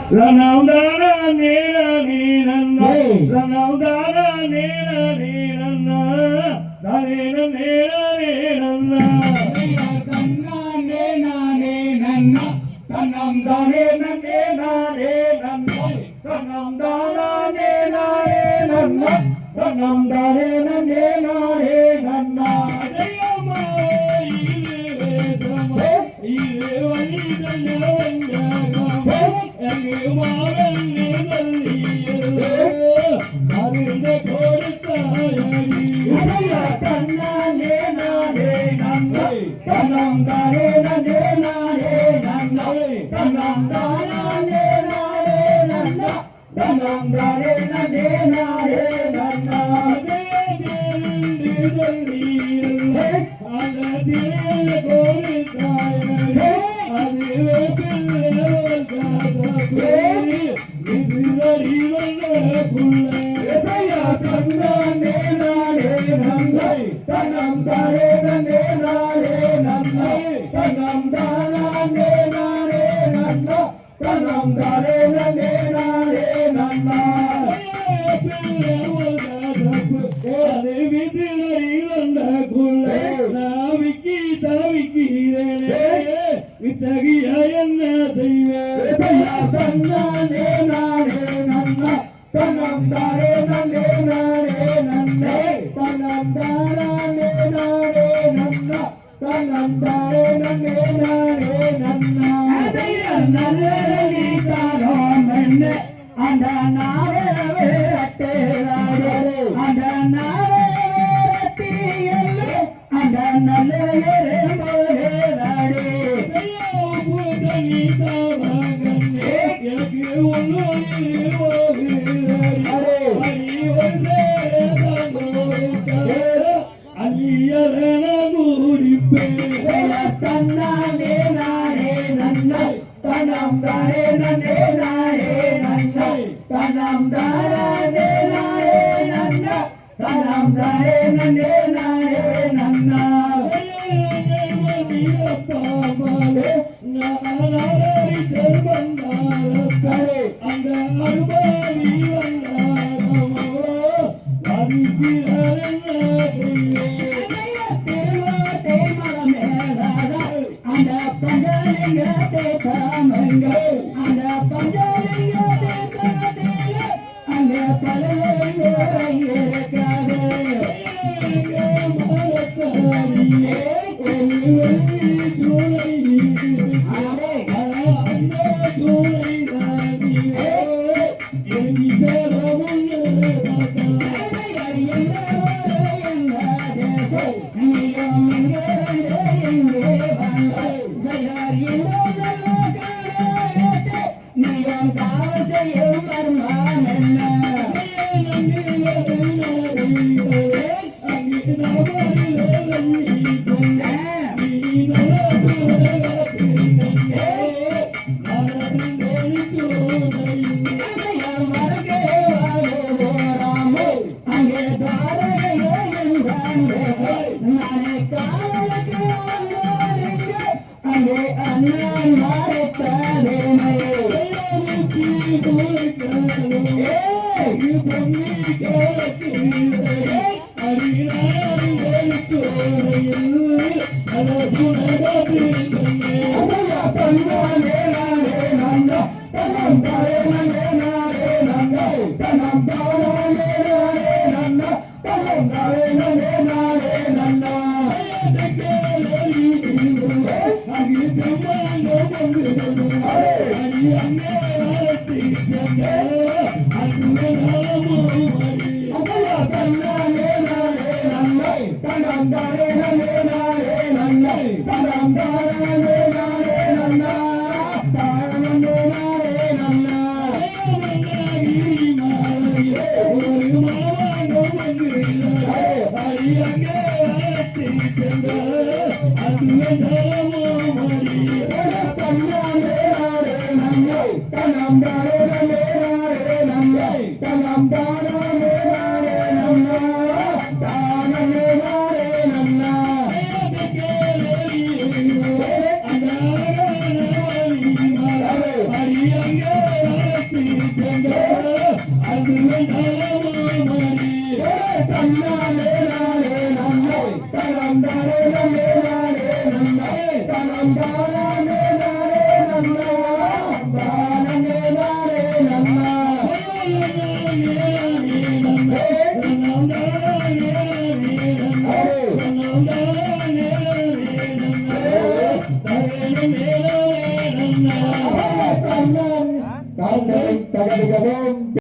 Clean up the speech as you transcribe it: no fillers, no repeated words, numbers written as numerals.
ரணவுதான நீல நீனன்ன ரணவுதான நீல நீனன்ன தனேன நீல நீனன்ன கண்ணா நேனானே நன்னா கண்ணம் தானே நன்னே நானே நன்னா கண்ணம் தானே நானே நன்னா கண்ணம் தானே நன்னே நானே நன்னா வித்தகிய என்ன செய்வேன் தன்னானே நானே நன்னா தன்னம் தானே நன்னே நானே நன்னே தன்னம் தானே நானே நன்னா தன்னம் தானே நன்னே நானே நன்னா நல்லி தானோ மண்ணே அந்த நாவே அட்டேராடே அந்த நாவே அட்டியல்லே அந்த நல்லே போராடே எனக்கு ஒன்று அலியன முடிப்பேன் தன்னானே நானே நன்னை தனம் தானே நன்னே நானே நன்னை தனம் தானே நானே நன்னா தனம் தானே நன்னே நானே நன்னா அந்த அனுபவி வந்தாரமோ அந்த பஞ்சலிங்க தேக்காமங்க அந்த பஞ்சலிங்க தேக்காதே அந்த பழைய இருக்காது மரத்தாரியே Yeah. அது நலமாமணி தன்னாலே நானே நம்மை தனந்தானே நம்மே நானே நம்மை தனந்தானே நானே நம்மை தானே நானே நம்மை தன்னை தகர்கவும்